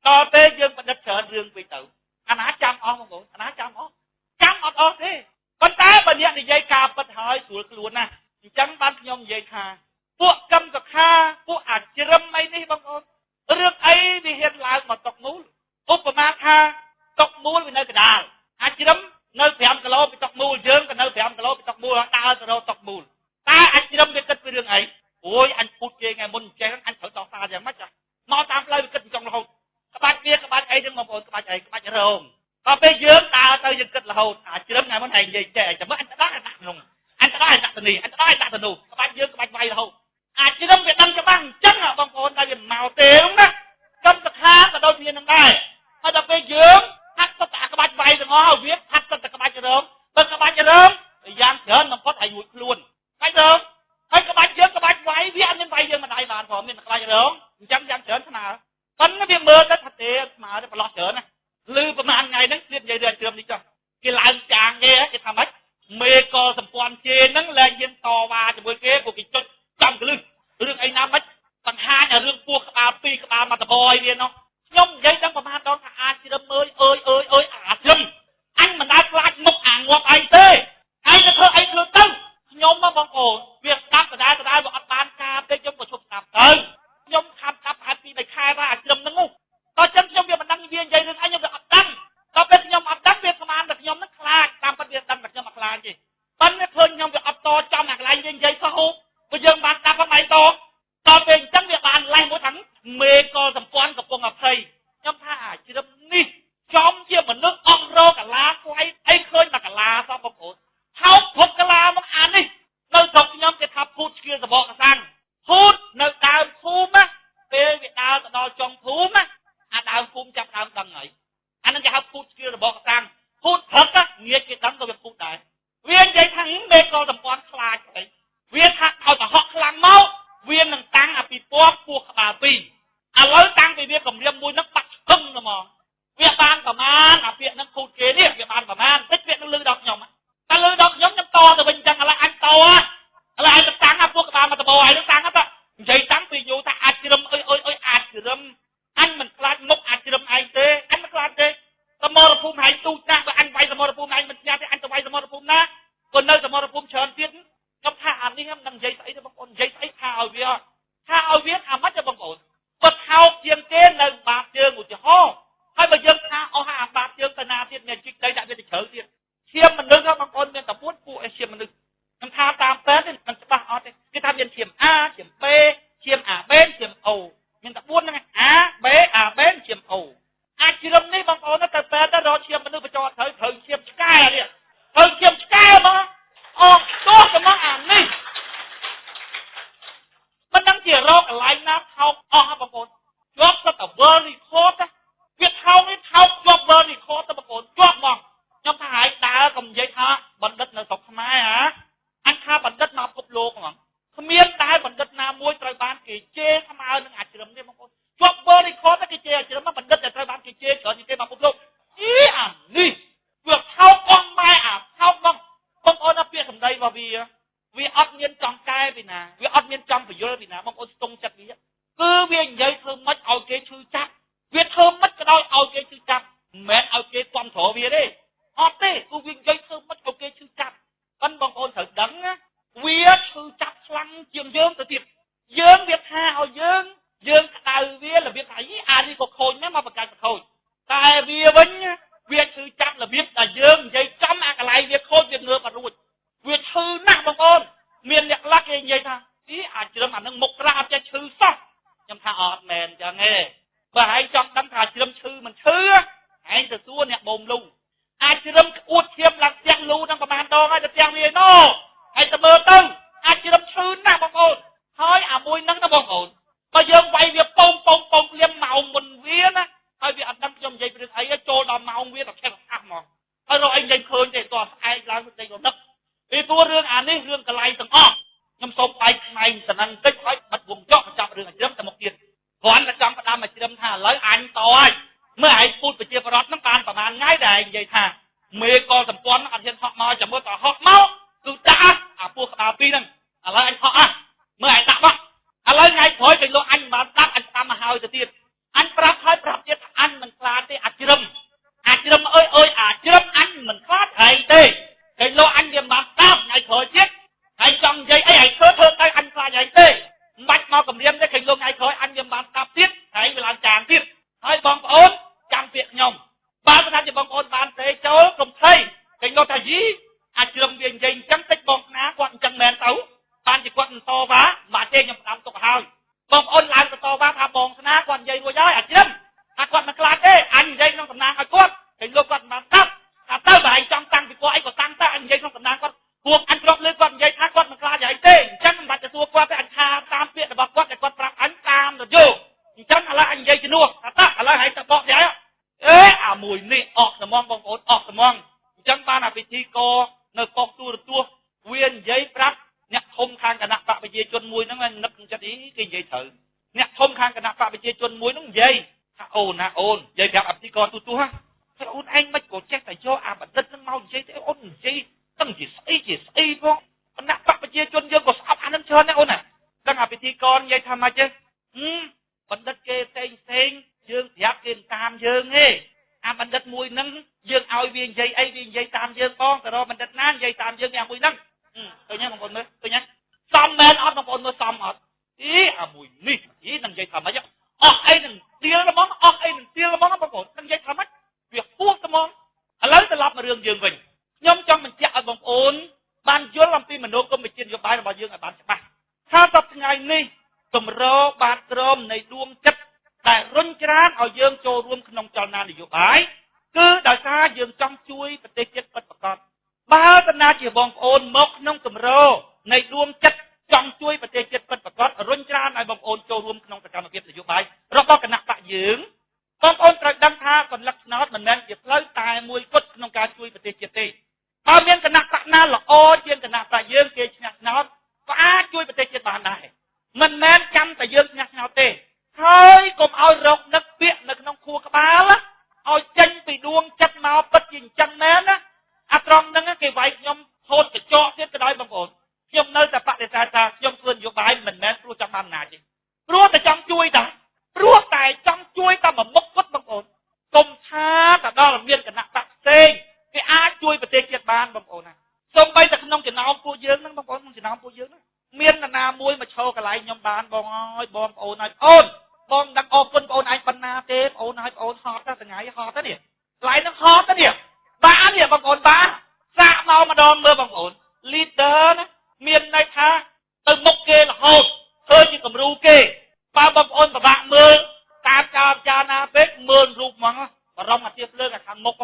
ដល់ពេលយើងបដិទ្ធច្រើនរឿងពេកទៅអាណាចាំអស់បងប្អូនអាណាចាំអស់ចាំអត់អស់ទេប៉ុន្តែបើអ្នកនិយាយការពិតហើយស្រួលខ្លួនណាស់អញ្ចឹងបានខ្ញុំនិយាយថាពួកកម្មសខាពួកអាជ្រឹមអីនេះបងប្អូនរឿងអីវាហ៊ានឡើងមកតុកមូលឧបមាថាតុកមូលវានៅកណ្ដាលអាជ្រឹមនៅ5គីឡូពីតុកមូលយើងក៏នៅ5គីឡូពីតុកមូលដើរទៅរកតុកមូលតែអាជ្រឹមវាគិតពីរឿងអីអូយអញពុតគេថ្ងៃមុនចេះអញត្រូវតោះសារយ៉ាងម៉េចចាមកតាមផ្លូវវាគិតពីចុងរហូតក្បាច់វាក្បាច់អីហ្នឹងបងប្អូនក្បាច់អីក្បាច់រោងដល់ពេលយើងដើរទៅយើងគិតរហូតអាជ្រឹមថ្ងៃមុនឯងនិយាយចេះអញចាំមើលអញទៅដាក់ក្នុងអញទៅដាក់ដាក់ទៅនេះអញទៅដាក់ទៅនោះក្បាច់យើងក្បាច់វាយរហូតអាជ្រឹមវាដឹងច្បាស់អញ្ចឹងបងប្អូនតែវាមកទេណាកម្មសខាក៏ដូចគ្នានឹងដែរហើយដល់ពេលយើងហាត់ទៅតែក្បាច់វាយទាំងអស់វាហាត់ទៅតែក្បាច់រោងបើក្បាច់រោងយ៉ាងច្រើនបំផុតឲ្យមួយខ្លួនក្បាច់រោងហើយក្បាច់យើងក្បាច់វាយវាអត់មានវាយយើងមិនដៃបានផងមានក្បាច់រោងអញ្ចឹងយ៉ាងច្រើនស្មើប៉ុន្តែវាមើលទៅថាទេស្មើទេប្រឡោះច្រើនណាឮប្រហែលថ្ងៃហ្នឹងទៀតនិយាយរឿងជ្រឹមនេះចុះគេឡើងចាងគេថាម៉េចមេកសម្ព័ន្ធជេហ្នឹងលែងហ៊ានតវ៉ាជាមួយគេពួកគេចុចចំកលឹះរឿងអីណាម៉េចបង្ហាញរឿងពោះក្បាល2ក្បាលមកតបឲ្យវានោះខ្ញុំនិយាយដល់ប្រហែលដងថាអាចជ្រឹមអើយអាជ្រឹមអញមិនដែលខ្លាចមុខអាងាប់អីទេហើយទៅធ្វើអីធ្វើទៅខ្ញុំមកបងប្អូនវាស្ដាប់ដដែលវាអត់បានការទេខ្ញុំក៏ឈប់ស្ដាប់ទៅខ្ញុំខាត់ស្ដាប់ប្រហែល2 3ខែថាអាជ្រឹមហ្នឹងដល់ចឹងខ្ញុំវាមិនដឹងវានិយាយរឿងអីខ្ញុំវាអត់ដឹងដល់ពេលខ្ញុំអត់ដឹងវាស្មានតែខ្ញុំហ្នឹងខ្លាចតាមពិតវាដឹងតែខ្ញុំអត់ខ្លាចទេប៉ុន្តែឃើញខ្ញុំវាអត់តចំអាកន្លែងយើងនិយាយសោះហូបព្រោះយើងបានស្ដាប់ហ្នឹងមិនតដល់ពេលអញ្ចឹងវាបានលេះមួយថាមេកសម្ព័ន្ធកំពុងអភ័យខ្ញុំថាអាជ្រឹមនេះចំជាមនុស្សអស់រកកាឡាស្វ័យអីឃើញមកកាឡាសោះបងប្អូនហៅភពកាឡាមកអានេះនៅស្រុកខ្ញុំគេថាភូតស្គៀសបកសាំងភូតនៅដើមភូមិណាពេលវាដើរទៅដល់ចុងភូមិណាអាដើមភូមិចាប់ដើមដឹងហើយអានឹងគេហៅភូតស្គៀសបកសាំងភូតព្រឹកងាយគេដឹងក៏វាភូតដែរវានិយាយថាមេកសម្ព័ន្ធខ្លាចអីវាថាឲ្យទៅហក់ខ្លាំងមកវានឹងតាំងអាពិព័រណ៍ពោះក្បាល2ឥឡូវតាំងពីវាគម្រាមមួយនឹងបាត់ស្ទឹងហ្មងវាបានប្រមាណអាពាក្យនឹងភូតគេនេះវាបានប្រមាណតិចពាក្យនឹងលឺដល់ខ្ញុំតែលឺដល់ខ្ញុំតទៅវិញចឹងឥឡូវអញតឥឡូវអញទៅតាំងអាពោះក្បាលមកតបឲ្យនឹងតាំងទៅនិយាយតាំងពីយូរថាអាចជ្រឹមអើយអាចជ្រឹមអញមិនខ្លាចមុខអាចជ្រឹមឯងទេអញមិនខ្លាចទេសមរភូមិហែងទូចណាស់បើអញវាយសមរភូមិឯងមិនស្ញាប់ទេអញទៅវាយសមរភូមិណាក៏នៅសមរភូមិច្រើនទៀតខ្ញុំថាអានេះខ្ញុំនឹងនិយាយស្អីទេបងប្អូននិយាយស្អីថាឲ្យវាថាម៉េចទេបងប្អូនបើថោកជាងគេនៅបាតជើងឧទាហរណ៍ហើយបើយើងថាអស់អាបាតជើងទៅណាទៀតមានជីកដីដាក់វាទៅជ្រៅទៀតឈាមមនុស្សបងប្អូនមានតែ4ពួកឈាមមនុស្សខ្ញុំថាតាមពេទ្យមិនច្បាស់អត់ទេគេថាមានឈាម A ឈាម B ឈាម AB ឈាម O មានតែ4ហ្នឹង A B AB ឈាម O អាចជ្រឹមនេះបងប្អូនទៅពេទ្យទៅរកឈាមមនុស្សបញ្ចោតត្រូវឈាមឆ្កែនេះត្រូវឈាមឆ្កែមកអស់ទោះតែមកអានេះមិនដឹងជារកកន្លែងណាថោកអស់បងប្អូនជាប់ទៅតែ World Record វាថោកនេះថោកជាប់ World Record ទៅបងប្អូនជាប់មកខ្ញុំថាហើយដើរកុំនិយាយថាបណ្ឌិតនៅស្រុកខ្មែរហ៎អញថាបណ្ឌិតមកពិភពលោកហ្មងគ្មានដែលបណ្ឌិតណាមួយត្រូវបានគេជេរស្មើនឹងអាជ្រឹមទេបងប្អូនជាប់ World Record គេជេរអាជ្រឹមបណ្ឌិតដែលត្រូវបានគេជេរច្រើនជាងគេមកពិភពលោកអីអានេះវាថោកអស់ម៉ែអាថោកបងប្អូនពាក្យសម្ដីរបស់វាអត់មានចង់កែពីណាវាអត់មានចង់បញ្យល់ពីណាបងប្អូនស្ទង់ចិត្តវាគឺវានិយាយធ្វើម៉េចឲ្យគេឈឺចាប់វាធ្វើម៉េចក៏ដោយឲ្យគេឈឺចាប់មិនមែនឲ្យគេគ្រប់គ្រងវាទេអត់ទេគឺវានិយាយធ្វើម៉េចឲ្យគេឈឺចាប់ប៉ុន្តែបងប្អូនត្រូវដឹងណាវាឈឺចាប់ខ្លាំងជាងយើងទៅទៀតយើងវាថាឲ្យយើងក្តៅវារបៀបថាអានេះក៏ខូចណាស់មកបង្កើតខូចតែវាវិញវាឈឺចាប់របៀបដែលយើងនិយាយចំអាកន្លែងវាខូចវាងើបអត់រួចវាឈឺណាស់បងប្អូនមានអ្នកខ្លះគេនិយាយថាអាចជ្រឹមអានឹងមុខក្រាស់អត់ចេះឈឺសោះខ្ញុំថាអត់មែនចឹងទេបើឯងចង់ដឹងថាជ្រឹមឈឺមិនឈឺឯងទៅសួរអ្នកបូមលូអាចជ្រឹមក្អួតឈាមឡើងផ្ទះលូនឹងប្រហែលដងហើយទៅផ្ទះវាឯណោហើយទៅមើលទៅអាចជ្រឹមឈឺណាស់បងប្អូនហើយអាមួយហ្នឹងណាបងប្អូនបើយើងវាយវាប៉ុងលៀមម៉ោងមុនវាណាហើយវាអត់ដឹងខ្ញុំនិយាយពីរឿងអីចូលដល់ម៉ោងវាតែឆេះស្អាប់ហ្មងហើយរកអីនិយាយឃើញទេតោះស្អែកឡើងទៅរនឹកពីព្រោះរឿងអានេះរឿងកន្លែងទាំងអស់ខ្ញុំសូមបែកផ្នែកសំណឹងតិចហើយបិទវងចោះបញ្ចប់រឿងអាជ្រឹមទៅមុខទៀតគ្រាន់តែចង់ផ្ដាំអាជ្រឹមថាឥឡូវអញតហើយមើលឯងពូតប្រជាប្រដ្ឋហ្នឹងបានប្រហែលថ្ងៃដែលឯងនិយាយថាមេកសម្ព័ន្ធអត់ហ៊ានហក់មកចាំមើលតហក់មកគឺដាក់អាពោះក្បាល2ហ្នឹងឥឡូវអញហក់មើលឯងដាក់បោះឥឡូវថ្ងៃក្រោយគេលោកអញមិនបានដាក់អញតាមមកហើយទៅទៀតអញប្រាប់ហើយប្រាប់ទៀតអ ហើយបងប្អូនចាំពាក្យខ្ញុំបើថាជាបងប្អូនបានទេចូលកុំថៃគេងថាយីអាចជ្រឹមវានិយាយអញ្ចឹងតិចបងស្នាគាត់អញ្ចឹងមែនទៅបានជាគាត់បន្តវ៉ាមកទេខ្ញុំផ្ដាំទុកហើយបងប្អូនឡើងបន្តវ៉ាថាបងស្នាគាត់និយាយរួចហើយអាចជ្រឹមថាគាត់មិនខ្លាចទេអញនិយាយក្នុងតំណាងឲ្យគាត់គេលោកគាត់មិនបានស្ដាប់ថាទៅបើឯងចង់តាំងពីគាត់អីក៏តាំងទៅអញនិយាយក្នុងតំណាងគាត់ពួកអញគ្របលើគាត់និយាយថាគាត់មិនខ្លាចអីទេអញ្ចឹងមិនបាច់ទៅសួរគាត់ទេអញថាតាមពាក្យរបស់គាត់ដែលគាត់ប្រាប់អញតាមទៅយកអញ្ចឹងឥឡូវអញនិយាយជំនួសថាតើឥឡូវហែងទៅបកស្រាយអេអាមួយនេះអស់ត្មងបងប្អូនអស់ត្មងអញ្ចឹងបានអាពិធីករនៅកោះទូរទស្សន៍វានិយាយប្រាប់អ្នកធំខាងគណៈបកប្រជាជនមួយហ្នឹងនឹកចិត្តអីគេនិយាយត្រូវអ្នកធំខាងគណៈបកប្រជាជនមួយហ្នឹងនិយាយថាអូនណាអូននិយាយប្រាប់អភិករទូទស្សន៍ថាអូនឯងមិនក៏ចេះតែយកអាបណ្ឌិតហ្នឹងមកនិយាយទៅអូននិយាយទាំងជាស្អីផងគណៈបកប្រជាជនយើងក៏ស្អប់អាហ្នឹងច្រើនណាអូនណាដឹងអាពិធីករនិយាយថាម៉េចទេបណ្ឌិតគេផ្សេងយើងប្រាប់គេតាមយើងទេអាបណ្ឌិតមួយហ្នឹងយើងឲ្យវានិយាយអីវានិយាយតាមយើងផងទៅរកបណ្ឌិតណានិយាយតាមយើងយ៉ាងមួយហ្នឹងឃើញទេបងប្អូនមើលឃើញទេសមមែនអត់បងប្អូនមើលសមអត់អីអាមួយនេះនឹងនិយាយថាម៉េចអស់អីនឹងទៀលហ្មងអស់អីនឹងទៀលហ្មងបងប្អូននឹងនិយាយថាម៉េចវាពោះហ្មងឥឡូវត្រឡប់មករឿងយើងវិញខ្ញុំចង់បញ្ជាក់ឲ្យបងប្អូនបានយល់អំពីមនោគមវិជ្ជានយោបាយរបស់យើងឲ្យបានច្បាស់ថាសប្តាហ៍ថ្ងៃនេះកម្របាតក្រមនៃដួងចិត្តដែលរុញច្រានឲ្យយើងចូលរួមក្នុងចលនានយោបាយគឺដោយសារយើងចង់ជួយប្រទេសជាតិពិតប្រាកដបើតាណាជាបងប្អូនមកក្នុងកម្រនៃដួងចិត្តចង់ជួយប្រទេសជាតិពិតប្រាកដរុញច្រានឲ្យបងប្អូនចូលរួមក្នុងសកម្មភាពនយោបាយរបស់គណៈបកយើងបងប្អូនត្រូវដឹងថាកលិកឆ្នោតមិនមែនជាផ្លូវតែមួយគត់ក្នុងការជួយប្រទេសជាតិទេបើមានគណៈបកណាល្អជាងគណៈបកយើងគេឈ្នះឆ្នោតក៏អាចជួយប្រទេសជាតិបានដែរមិនមែនចាំតែយើងឈ្នះឆ្នោតទេហើយកុំឲ្យរកនឹកពាក្យនៅក្នុងខួរក្បាលឲ្យចេញពីដួងចិត្តមកពិតជាអញ្ចឹងមែនណាអាត្រង់ហ្នឹងគេវាយខ្ញុំហូតកញ្ចក់ទៀតក៏ដោយបងប្អូនខ្ញុំនៅតែបដិសេធថាខ្ញុំធ្វើនយោបាយមិនមែនព្រោះចង់បានអំណាចទេព្រោះតែចង់ជួយតាព្រោះតែចង់ជួយតែមួយមុខគត់បងប្អូនកុំថាទៅដល់មានគណៈបកផ្សេងគេអាចជួយប្រទេសជាតិបានបងប្អូនណាសូម្បីតែក្នុងចំណោមពួកយើងហ្នឹងបងប្អូនក្នុងចំណោមពួកយើងហ្នឹងមាននរណាមួយមកឈរកន្លែងខ្ញុំបានបងអើយបងប្អូនហើយអូនបងដឹងអរគុណបងអូនឯងបណ្ណាទេបងអូនហើយបងអូនហត់ទៅថ្ងៃហត់ទៅនេះកន្លែងហ្នឹងហត់ទៅនេះបាននេះបងប្អូនបានសាកមកម្ដងមើលបងប្អូន leader ណាមានន័យថាទៅមុខគេរហូតធ្វើជាគំរូគេបើបងប្អូនពិបាកមើលតាមការពិចារណាពេកមើលរូបហ្មងបរំអាទៀបលើខាងមុខ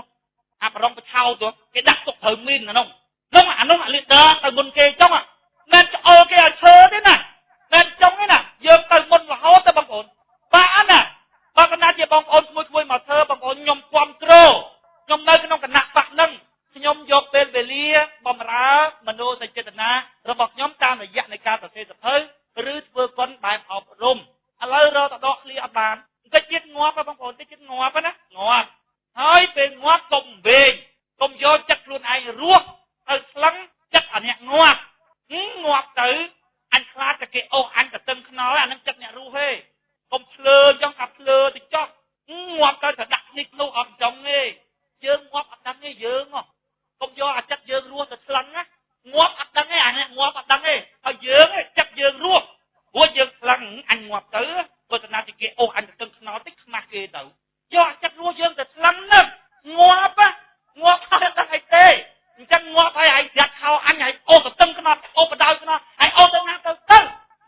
អាបរំបឆោតគេដាក់ទុកត្រូវមីនក្នុងអានោះអា leader ទៅមុនគេចុងមិនច្អល់គេឲ្យឈើទេណាមិនចុងទេណាយើងទៅមុនរហូតទៅបងប្អូនបាទណាបើកណាជាបងប្អូនមួយមកធ្វើបងប្អូនខ្ញុំគ្រប់គ្រងខ្ញុំនៅក្នុងគណៈបកហ្នឹងខ្ញុំយកពេលវេលាបំរើមនោសញ្ចេតនារបស់ខ្ញុំតាមរយៈនៃការសរសេរសភៅឬធ្វើគុណបែបអប់រំឥឡូវរកតដកឃ្លីអត់បានតិចទៀតងាប់បងប្អូនតិចទៀតងាប់ណាងាប់ហើយពេលងាប់កុំវិញកុំយកចិត្តខ្លួនឯងរស់ទៅស្លឹងចិត្តអាអ្នកងាប់ងាប់ទៅអញខ្លាចតែគេអូសអញទៅតឹងខ្នល់អានឹងចិត្តអ្នករស់ទេកុំភ្លើចង់ថាភ្លើទៅចោះងាប់ទៅតែដាក់នេះនោះអត់ចំទេយើងងាប់អត់ដឹងទេយើងកុំយកអាចិត្តយើងរស់ទៅស្លឹងណាងាប់អត់ដឹងទេអានេះងាប់អត់ដឹងទេហើយយើងចិត្តយើងរស់ព្រោះយើងស្លឹងអញងាប់ទៅព្រោះតែណាទីគេអូសអញទៅតឹងខ្នល់តិចខ្មាស់គេទៅយកអាចិត្តរស់យើងទៅស្លឹងហ្នឹងងាប់ហើយអត់ដឹងអីទេអញ្ចឹងងាប់ហើយឯងយ៉ាត់ខោអញហើយអូសទៅតឹងខ្នល់អូសបដៅខ្នល់ហើយអូសទៅណាទៅ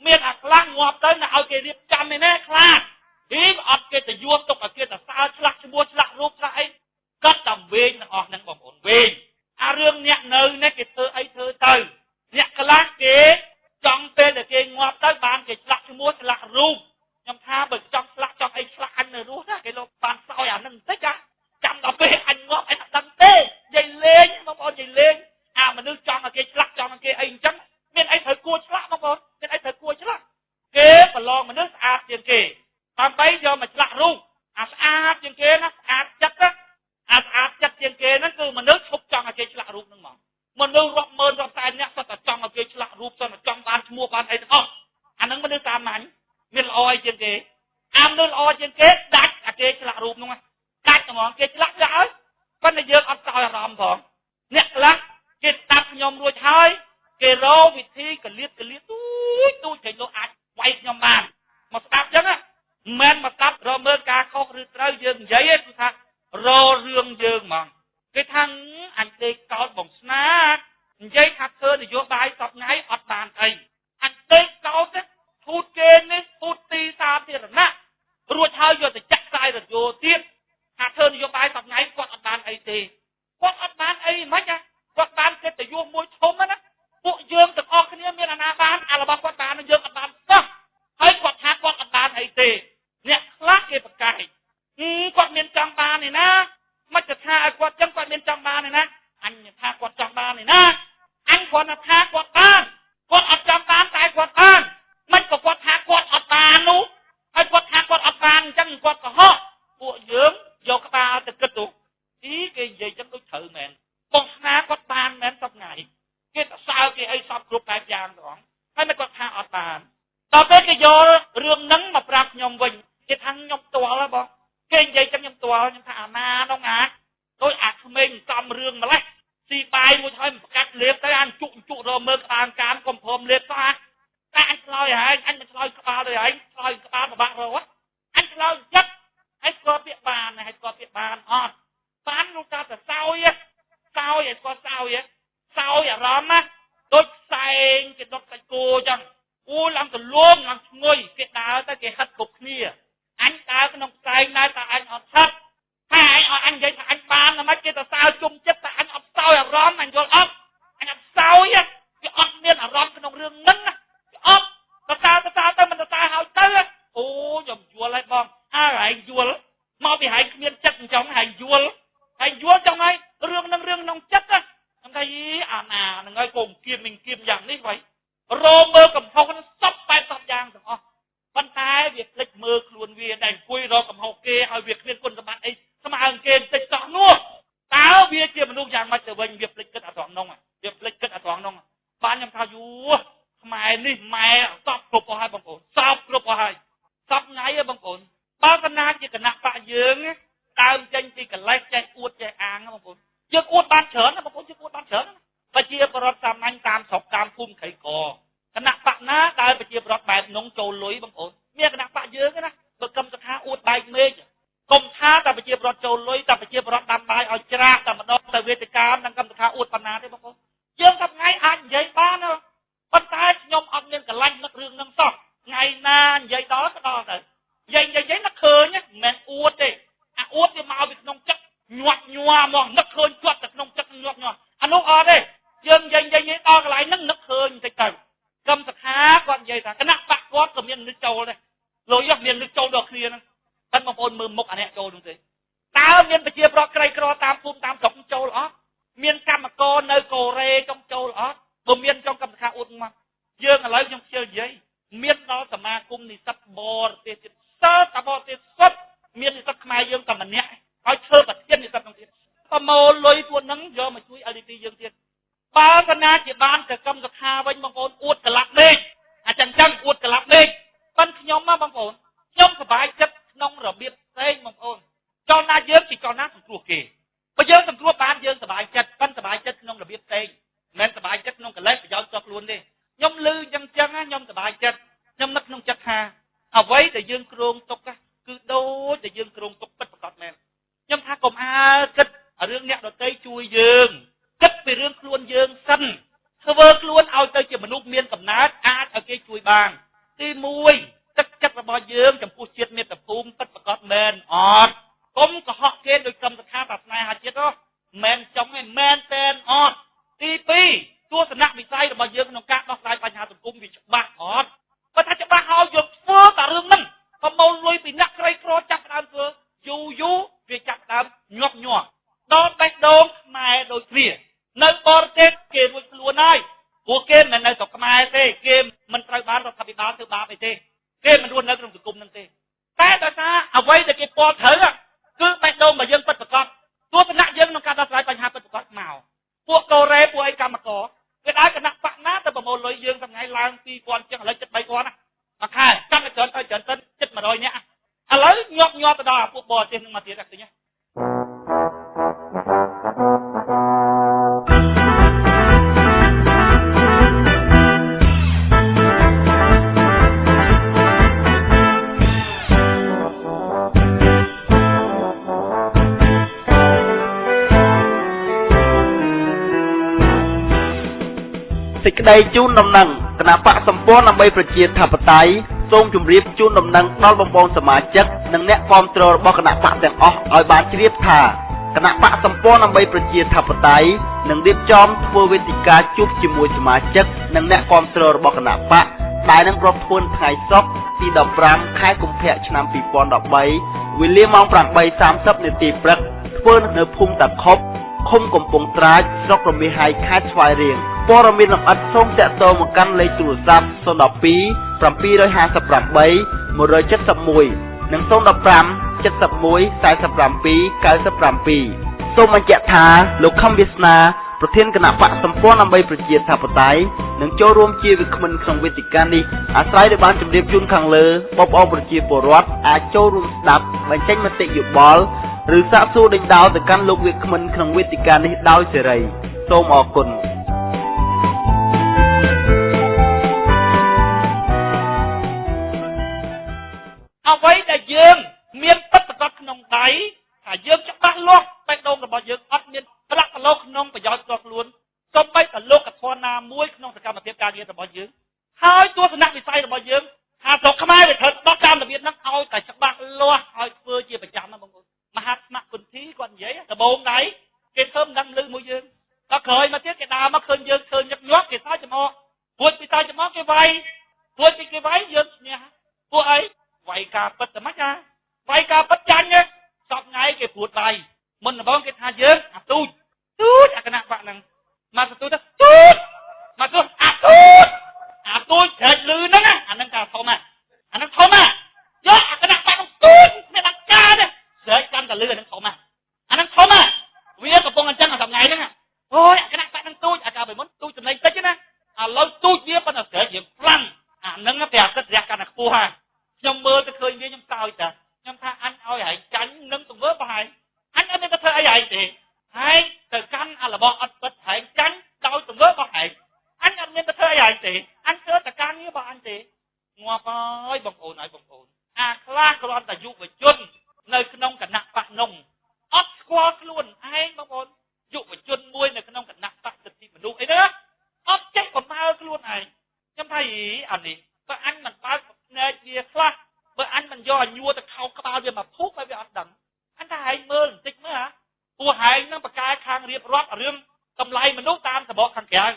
មានអាខ្លាំងងាប់ទៅណាឲ្យគេរៀបចំឯណាខ្លាចអត់គេទៅយួរទុកឲ្យគេទៅសើឆ្លាក់ឈ្មោះឆ្លាក់រូបឆ្លាក់អីកាត់តែវិញទាំងអស់ហ្នឹងបងប្អូនវិញអារឿងអ្នកនៅនេះគេធ្វើអីធ្វើទៅអ្នកខ្លះគេចង់ពេលដែលគេងាប់ទៅបានគេឆ្លាក់ឈ្មោះឆ្លាក់រូបខ្ញុំថាបើចង់ឆ្លាក់ចង់អីឆ្លាក់អញនៅរស់ណាគេលោកបានសោយអាហ្នឹងបន្តិចចាំដល់ពេលអញងាប់អញអត់ដឹងទេនិយាយលេងបងប្អូននិយាយលេងអាមនុស្សចង់ឲ្យគេឆ្លាក់ចង់ឲ្យគេអីអញ្ចឹងមានអីត្រូវគួរឆ្លាក់បងប្អូនមានអីត្រូវគួរឆ្លាក់គេប្រឡងមនុស្សស្អាតជាងគេដើម្បីយកមកឆ្លាក់រូបអាស្អាតជាងគេណាស្អាតចិត្តណាអាស្អាតចិត្តជាងគេហ្នឹងគឺមនុស្សឈប់ចង់ឲ្យគេឆ្លាក់រូបហ្នឹងមកមនុស្សរាប់ម៉ឺនរាប់សែនអ្នកសុទ្ធតែចង់ឲ្យគេឆ្លាក់រូបសុទ្ធតែចង់បានឈ្មោះបានអីទាំងអស់អាហ្នឹងមនុស្សសាមញ្ញមានល្អអីជាងគេអាមនុស្សល្អជាងគេដាច់អាគេឆ្លាក់រូបហ្នឹងដាច់ហ្មងគេឆ្លាក់ចាក់ឲ្យប៉ុន្តែយើងអត់សោយអារម្មណ៍ផងអ្នកខ្លះគេស្ដាប់ខ្ញុំរួចហើយគេរកវិធីកលៀតទូចគេលោកអាចវាយខ្ញុំបានមកស្ដាប់ចឹង men mà cắt rồi mơ ca khóc rồi tới dương giấy ấy cứ thằng rồi rương dương mà cái thằng anh đi con bồng sná giấy thằng thơ thì vô bài sọt ngay ọt bàn ấy anh đi con cái phút trên ấy phút ti xa thì là nè rồi hơi vô thì chắc sai rồi vô tiếp hạt thơ thì vô bài sọt ngay quạt ọt bàn ấy thì quạt ọt bàn ấy mấy nha quạt bàn cái thì vô môi thôm á bộ dương từ o cái này miền Nam bàn à là bao quạt bàn nó dương ọt bàn đó hay quạt hạt quạt ọt bàn ấy thì nè lát cái bậc cày quạt miền trong bàn này na màจะท่าquạt trong quạt miền trong bàn này na anhท่าquạt trong bàn này na anh quạt làท่าquạt bàn quạt ở trong bàn tại quạt bànมันก็quạtท่าquạt ở bànนู้hay quạtท่าquạt ở bàn chẳng quạt có họ bộ dưỡng vô các ba từ kết tục ý cái gì chẳng có thử mền cònท่าquạt bàn mền sắp ngày cái sao cái ấy sắp group đại giang đó hay mấy quạtท่าở bànต่อไปก็โยเรื่องนั้นมาปรับยมวิ่งcái thằng nhomตัวแล้วบ่cái gì trong nhomตัวnhom thả na đâu ngã tôi mình cầm rương mà lấy xì bài một thôi cắt liệp tới anh trụ rồi mơ bàn cam cầm phồm liệp đó hả anh lôi hả anh lôi cái bao rồi anh lôi cái bao mà bạn rồi á anh lôi nhất hay có việc bàn này hay có việc bàn bán luôn ta là sao vậy có sao vậy róm á tôi xài cái đốt cái cô chẳng làm cái luôn làm ngồi cái đá ta cái hất cục kia anh ta cái nông xài này ta anh ở thấp hai anh vậy anh ban là mấy cái ta sao chung chất ta anh ấp sao à róm anh vô ấp anh ấp sao á cái ấp miên à róm cái nông rương nấn á cái ấp ta sao mình ta hỏi tới á ô dòng vua lại bom lại vua mau bị hại miên chất trong hành vua trong này rương nông chất á anh thấy nó ngay cùng mình kiềm dạng như vậy rô mơ cầm hông nó sắp bay sắp giang rồi văn thái việc lịch mơ luôn vì đành quỳ rồi cầm hông kê hỏi việc liên quân các bạn ấy sao mà hàng kê tịch chọn luôn táo bia kia mà luôn giang mà trở về việc lịch kết toàn nông việc lịch kết toàn nông bạn nhầm thao vua mày đi mày sắp cục vào hai bằng cồn sắp cục vào hai sắp ngay ở bằng cồn bao cái na chỉ cần nạp bạ dương á tao tranh chỉ cần lấy chạy uột chạy áng bằng cồn chưa uột ban chớn bằng cồn chưa uột ban chớn và chia bọt tam anh tam sọc tam phun khẩy cò cái nạp bạ ná tao và chia bọt bài nông trầu lưới bằng cồn nghe cái nạp bạ dương cái na bậc cầm tha uột bài mê công tha ta phải chia bọt trầu lưới ta phải chia bọt đam bài ở chả ta mà đó ta về cam đang cầm tha uột bàn ná đấy bằng cồn dương gặp ngay anh vậy ba nữa văn thái nhom ăn nên cả lanh nó rương nâng sọc ngày na vậy đó cái đó rồi vậy nó khơi nhá men uột đi uột thì màu bị nông chất nhọa mà nó khơi chuột được nông chất nhọa anh lúc ở đây dương vậy to lại nó khơi như thế này cầm thật há con vậy ta cái nắp bạc quát cầm miên nước châu đây rồi giặc miên nước châu được kia nè thân bằng ôn mưa mốc anh em châu đúng thế tao miên phải chia bọt cây cỏ tam phun tam sọc châu đó miên cam mà co nơi cổ rê trong châu đó bờ miên trong cầm khá uất mà dương là lấy trong chơi giấy miên đó sầm ma cung thì sắp bò thì sơ ta bò thì sắp miên thì sắp mai dương cầm mình nhẹ hỏi thơ bật tiên thì sắp trong tiền ta mồ lôi tuôn nắng do mà chui LDT dương tiền ba cái na chỉ ban cái cầm cái ha với băng ôn uất cái lạc đi chẳng chăng uất cái lạc đi ban nhóm mà băng ôn nhóm cái bài chất nông rồi biết tên băng ôn cho na dương chỉ cho na sủng ruột kì bây giờ sủng ruột ban dương cái bài chất ban cái bài chất nông rồi biết tên nên cái bài chất nông cái lấy phải giao cho luôn đi nhóm lư dân chân á nhóm cái bài chất nhóm mất nông chất ha vậy để dương krong tục á cứ đôi để dương krong tục bất bật men nhóm tha cùng kịch ở riêng nhạc đầu tây chui dương kịch về riêng luôn dương xanh thơ luôn ao tây chỉ mình nút miên cầm nát ở cái chui bàn cái mùi chất là bao dương trong khu chiết miên tập phum bất bật men cũng có họ kia đôi cầm tha bạc này hạt chết đó men trong này men tên tí piตัวสนักวิจัยมาเยอะน้องกะน้องสายปัญหาสังคมวิจารณ์ประธานจะมาเอาหยดเฟ้อแต่เรื่องนั้นพอมาลุยไปนักไรครอจับตามเฟ้อยูวิจับตามหยอกโดนไปโดนมาโดยเคลียในบอลเกมเกมมันล้วนได้หัวเกมในตกมาเต้เกมมันไตรบ้านเราทำไปบ้านเธอบาไปเต้เกมมันล้วนในกลุ่มสังคมนั่นเต้แต่แต่ซาเอาไว้แต่เกมบอลเถอะคือไปโดนมาเยอะปัดประกอบตัวสนักเยอะน้องกะน้องสายปัญหาปัดประกอบเมาพวกโกเรพวกไอ้กรรมกรcái đó cái nắp bạc nátแต่บางคนเลยdươngทำไงล้างตีก่อนจังเลยจัดใบก่อนนะมาค่ายตั้งแต่เจินจัดมาโดยเนี่ยอะไรยอดแต่ดอกพวกบอลเต็มมาเสียจากสิ่งนี้ សេចក្តីជូនដំណឹងគណៈបកសម្ព័ន្ធដើម្បីប្រជាធិបតេយ្យសូមជម្រាបជូនដំណឹងដល់បងប្អូនសមាជិកនិងអ្នកគាំទ្ររបស់គណៈបកទាំងអស់ឲ្យបានជ្រាបថាគណៈបកសម្ព័ន្ធដើម្បីប្រជាធិបតេយ្យនឹងរៀបចំធ្វើវេទិកាជួបជាមួយសមាជិកនិងអ្នកគាំទ្ររបស់គណៈបកដែលនឹងប្រពន្ធថ្ងៃសុក្រទី15ខែកុម្ភៈឆ្នាំ2013វេលាម៉ោង 8:30 នាទីព្រឹកធ្វើនៅភូមិតាខុបឃុំកំពង់ត្រាចស្រុករមាសហៃខេត្តស្វាយរៀងព័ត៌មានលម្អិតសូមតាក់ទងមកកាន់លេខទូរស័ព្ទ012 758 171និង015 71 47 97សូមបញ្ជាក់ថាលោកខំវាសនាប្រធានគណៈបកសម្ព័ន្ធដើម្បីប្រជាធិបតេយ្យនឹងចូលរួមជាវិក្កាមក្នុងវេទិកានេះអាស្រ័យដោយបានជម្រាបជូនខាងលើបងប្អូនប្រជាពលរដ្ឋអាចចូលរួមស្ដាប់បញ្ចេញមតិយោបល់ឬសាកសួរដេញដោលទៅកាន់លោកវិក្កាមក្នុងវេទិកានេះដោយសេរីសូមអរគុណអ្វីដែលយើងមានពិតប្រាកដក្នុងដៃថាយើងច្បាស់លាស់បេះដូងរបស់យើងអត់មានប្រឡាក់ប្រឡូសក្នុងប្រយោជន៍ផ្ទាល់ខ្លួនសូម្បីតែលោកធម៌ណាមួយក្នុងសកម្មភាពការងាររបស់យើងហើយទស្សនវិស័យរបស់យើងថាស្រុកខ្មែរវាត្រូវដោះតាមរបៀបហ្នឹងឲ្យតែច្បាស់លាស់ឲ្យធ្វើជាប្រចាំណាបងប្អូនមហាថ្នាក់គុណធីគាត់និយាយដំបូងដៃគេធ្វើមិនដឹងលឺមួយយើងដល់ក្រោយមកទៀតគេដើរមកឃើញយើងឃើញញឹកញាប់គេសើចចំអកពួចពីសើចចំអកគេវាយពួចពីគេវាយយើងឈ្នះពួកអីវាយការពិតតែមិនចាវាយការពិតចាញ់ទេសពថ្ងៃគេព្រួតដៃមុនដំបូងគេថាយើងអាទូចអាគណៈបកហ្នឹងមកទូចទៅទូចមកទូចអាទូចក្រែកលឺហ្នឹងអាហ្នឹងការធំអាហ្នឹងធំយកអាគណៈបកហ្នឹងទូចមានអង្ការទេស្រែកកាន់តែលឺអាហ្នឹងធំអាហ្នឹងធំវាកំពុងអញ្ចឹងអាសប្ងៃហ្នឹងអូយអាគណៈបកហ្នឹងទូចអាកាលពីមុនទូចចំណេញតិចណាឥឡូវទូចវាប៉ុន្តែស្រែកយើងខ្លាំងអាហ្នឹងតែអាកិតរះកាន់តែខ្ពស់ហើយខ្ញុំមើលទៅឃើញវាខ្ញុំសើចតាខ្ញុំថាអញឲ្យហែងចាញ់នឹងទង្វើបហែងអញអត់មានទៅធ្វើអីហែងទេហែងទៅកាន់អារបស់អត់ពិតហែងចាញ់ដោយទង្វើបហែងអញអត់មានទៅធ្វើអីហែងទេអញធ្វើតែការងាររបស់អញទេងាប់ហើយបងប្អូនហើយបងប្អូនអាខ្លះគ្រាន់តែយុវជននៅក្នុងគណៈបកនំអត់ស្គាល់ខ្លួនឯងបងប្អូនយុវជនមួយនៅក្នុងគណៈបកសិទ្ធិមនុស្សអីណាអត់ចេះបំរើខ្លួនឯងខ្ញុំថាអានេះបើអញមិនបើកភ្នែកវាខ្លះបើអញមិនយកឲ្យញួរទៅខោក្បាលវាមកភូកហើយវាអត់ដឹងអញថាហែងមើលបន្តិចមើលពួកហែងនឹងបកកែខាងរៀបរាប់រឿងតម្លៃមនុស្សតាមរបបខាងក្រៅ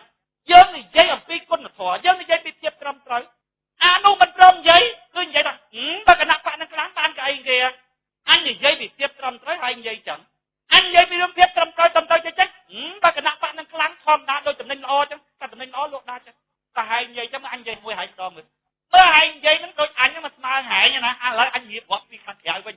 យើងនិយាយអំពីគុណធម៌យើងនិយាយពីភាពត្រឹមត្រូវអានោះមិនព្រមនិយាយគឺនិយាយថាបើគណៈបកនឹងខ្លាំងបានកៅអីគេអញនិយាយពីភាពត្រឹមត្រូវហើយនិយាយចឹងអញនិយាយពីរឿងភាពត្រឹមត្រូវចេះបើគណៈបកនឹងខ្លាំងធម្មតាដូចចំណេញល្អចឹងតែចំណេញល្អលោកដាចឹងតែហែងនិយាយចឹងអញនិយាយមួយហែងម្ដងមើលហែងនិយាយហ្នឹងដូចអញហ្នឹងមកស្មើហែងណាឥឡូវអញនិយាយរាប់ពីខាងក្រៅវិញ